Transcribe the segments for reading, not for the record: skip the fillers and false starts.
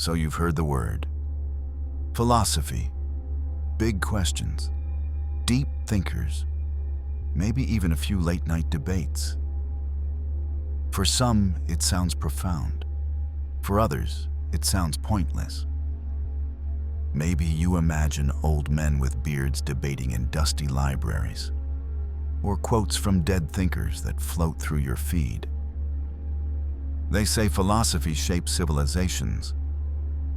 So you've heard the word. Philosophy. Big questions. Deep thinkers. Maybe even a few late-night debates. For some, it sounds profound. For others, it sounds pointless. Maybe you imagine old men with beards debating in dusty libraries, or quotes from dead thinkers that float through your feed. They say philosophy shapes civilizations,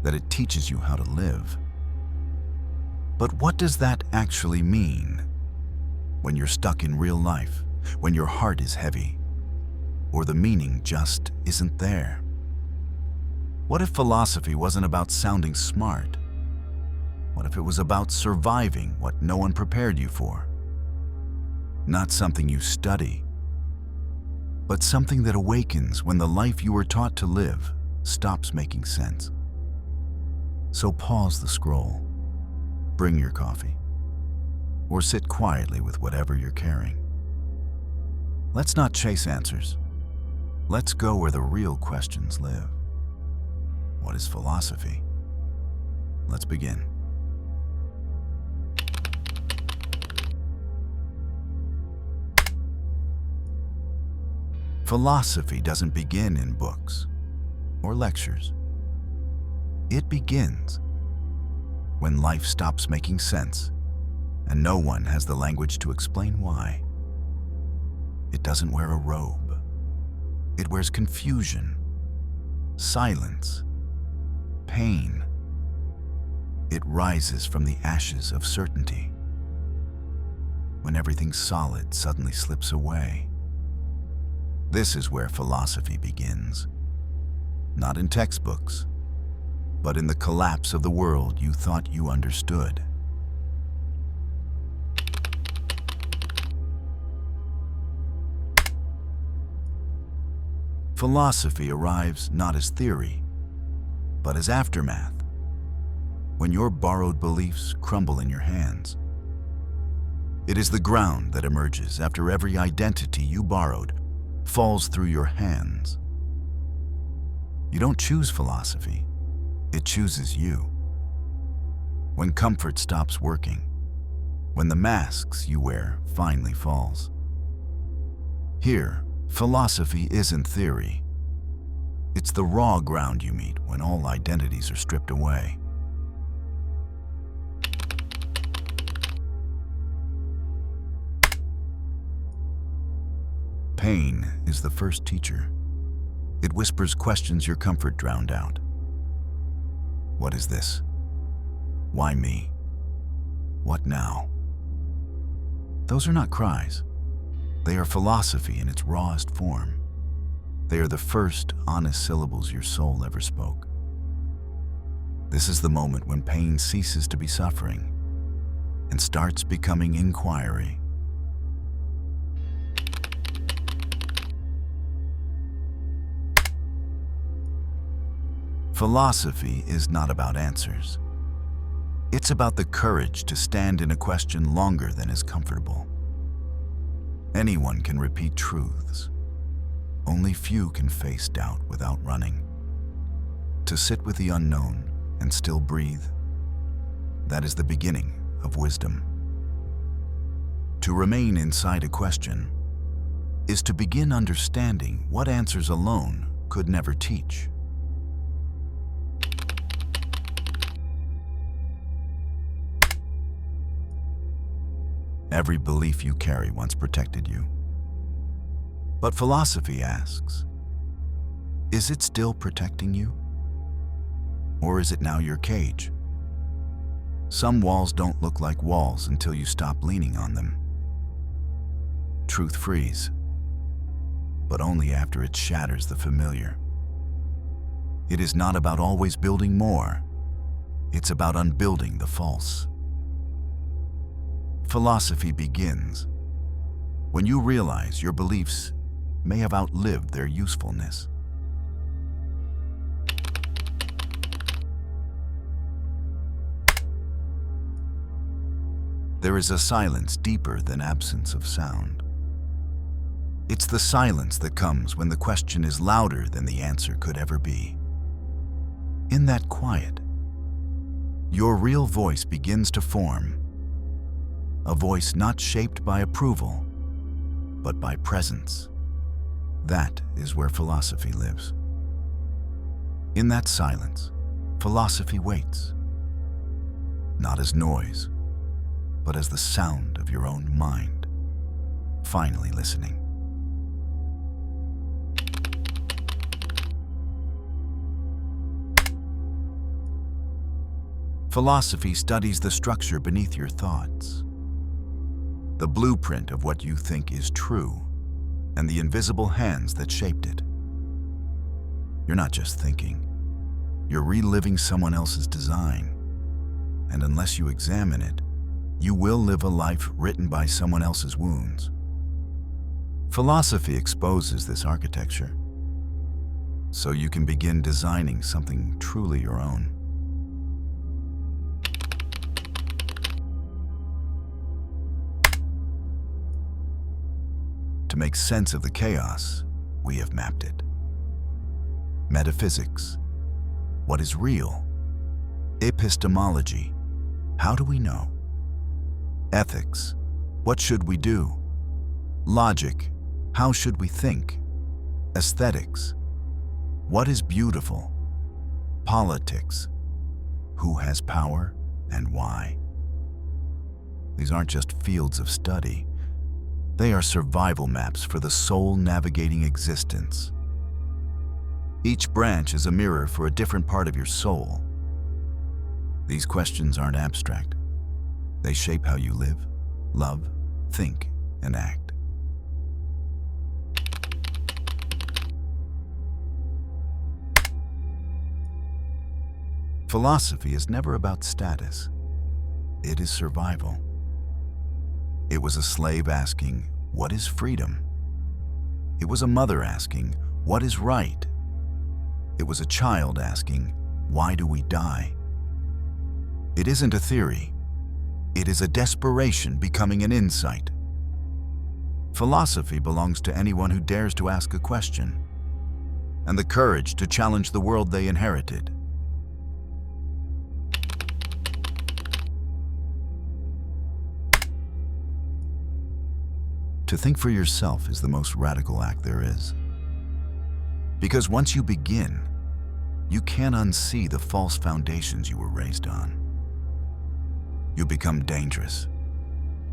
that it teaches you how to live. But what does that actually mean when you're stuck in real life, when your heart is heavy, or the meaning just isn't there? What if philosophy wasn't about sounding smart? What if it was about surviving what no one prepared you for? Not something you study, but something that awakens when the life you were taught to live stops making sense. So pause the scroll, bring your coffee, or sit quietly with whatever you're carrying. Let's not chase answers. Let's go where the real questions live. What is philosophy? Let's begin. Philosophy doesn't begin in books or lectures. It begins when life stops making sense and no one has the language to explain why. It doesn't wear a robe. It wears confusion, silence, pain. It rises from the ashes of certainty when everything solid suddenly slips away. This is where philosophy begins, not in textbooks, but in the collapse of the world you thought you understood. Philosophy arrives not as theory, but as aftermath, when your borrowed beliefs crumble in your hands. It is the ground that emerges after every identity you borrowed falls through your hands. You don't choose philosophy, it chooses you. When comfort stops working, when the masks you wear finally falls. Here, philosophy isn't theory. It's the raw ground you meet when all identities are stripped away. Pain is the first teacher. It whispers questions your comfort drowned out. What is this? Why me? What now? Those are not cries. They are philosophy in its rawest form. They are the first honest syllables your soul ever spoke. This is the moment when pain ceases to be suffering and starts becoming inquiry. Philosophy is not about answers. It's about the courage to stand in a question longer than is comfortable. Anyone can repeat truths. Only few can face doubt without running. To sit with the unknown and still breathe, that is the beginning of wisdom. To remain inside a question is to begin understanding what answers alone could never teach. Every belief you carry once protected you. But philosophy asks, is it still protecting you? Or is it now your cage? Some walls don't look like walls until you stop leaning on them. Truth frees, but only after it shatters the familiar. It is not about always building more. It's about unbuilding the false. Philosophy begins when you realize your beliefs may have outlived their usefulness. There is a silence deeper than absence of sound. It's the silence that comes when the question is louder than the answer could ever be. In that quiet, your real voice begins to form, a voice not shaped by approval, but by presence. That is where philosophy lives. In that silence, philosophy waits, not as noise, but as the sound of your own mind, finally listening. Philosophy studies the structure beneath your thoughts, the blueprint of what you think is true, and the invisible hands that shaped it. You're not just thinking, you're reliving someone else's design, and unless you examine it, you will live a life written by someone else's wounds. Philosophy exposes this architecture, so you can begin designing something truly your own. To make sense of the chaos, we have mapped it. Metaphysics, what is real? Epistemology, how do we know? Ethics, what should we do? Logic, how should we think? Aesthetics, what is beautiful? Politics, who has power and why? These aren't just fields of study. They are survival maps for the soul navigating existence. Each branch is a mirror for a different part of your soul. These questions aren't abstract. They shape how you live, love, think, and act. Philosophy is never about status. It is survival. It was a slave asking, "What is freedom?" It was a mother asking, "What is right?" It was a child asking, "Why do we die?" It isn't a theory. It is a desperation becoming an insight. Philosophy belongs to anyone who dares to ask a question, and the courage to challenge the world they inherited. To think for yourself is the most radical act there is. Because once you begin, you can't unsee the false foundations you were raised on. You become dangerous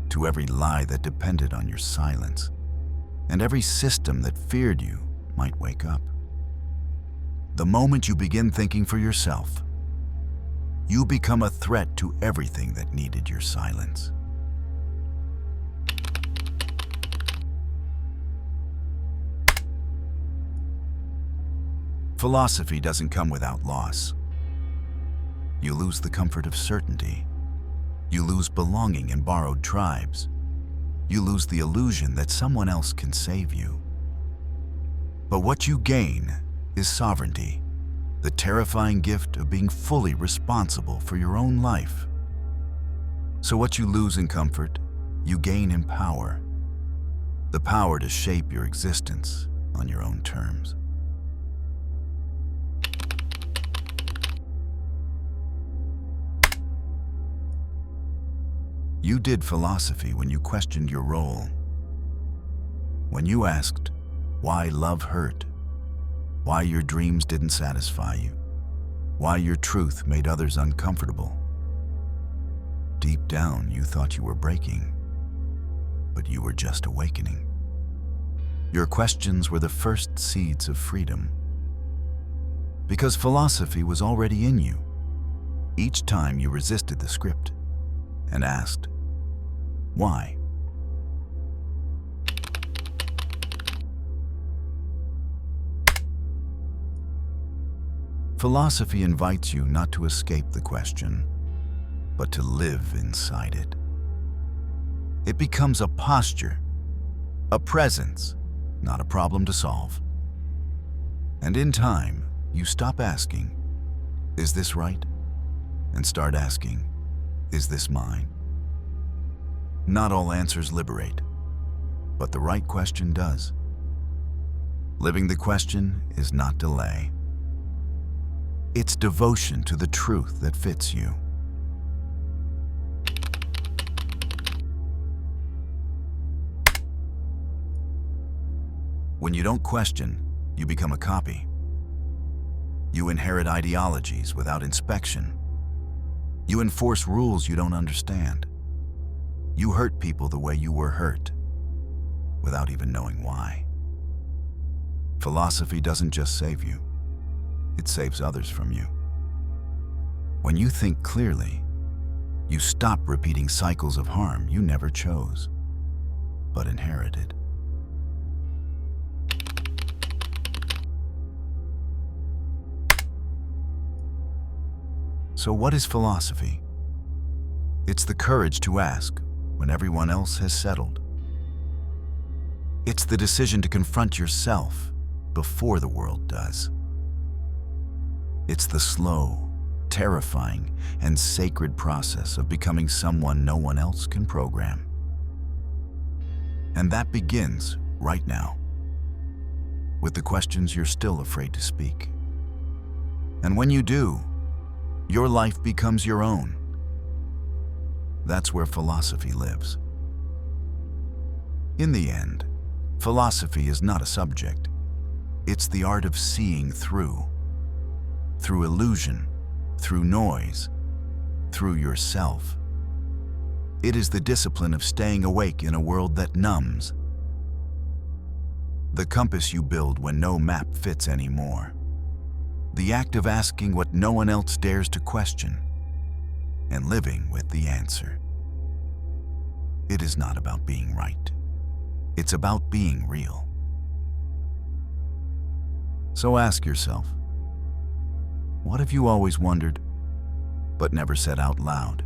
to every lie that depended on your silence, and every system that feared you might wake up. The moment you begin thinking for yourself, you become a threat to everything that needed your silence. Philosophy doesn't come without loss. You lose the comfort of certainty. You lose belonging in borrowed tribes. You lose the illusion that someone else can save you. But what you gain is sovereignty, the terrifying gift of being fully responsible for your own life. So what you lose in comfort, you gain in power. The power to shape your existence on your own terms. You did philosophy when you questioned your role. When you asked why love hurt, why your dreams didn't satisfy you, why your truth made others uncomfortable. Deep down, you thought you were breaking, but you were just awakening. Your questions were the first seeds of freedom. Because philosophy was already in you. Each time you resisted the script and asked, why? Philosophy invites you not to escape the question, but to live inside it. It becomes a posture, a presence, not a problem to solve. And in time, you stop asking, "Is this right?" and start asking, "Is this mine?" Not all answers liberate, but the right question does. Living the question is not delay. It's devotion to the truth that fits you. When you don't question, you become a copy. You inherit ideologies without inspection. You enforce rules you don't understand. You hurt people the way you were hurt, without even knowing why. Philosophy doesn't just save you, it saves others from you. When you think clearly, you stop repeating cycles of harm you never chose, but inherited. So what is philosophy? It's the courage to ask when everyone else has settled. It's the decision to confront yourself before the world does. It's the slow, terrifying, and sacred process of becoming someone no one else can program. And that begins right now, with the questions you're still afraid to speak. And when you do, your life becomes your own. That's where philosophy lives. In the end, philosophy is not a subject. It's the art of seeing through illusion, through noise, through yourself. It is the discipline of staying awake in a world that numbs. The compass you build when no map fits anymore. The act of asking what no one else dares to question, and living with the answer. It is not about being right. It's about being real. So ask yourself, what have you always wondered, but never said out loud?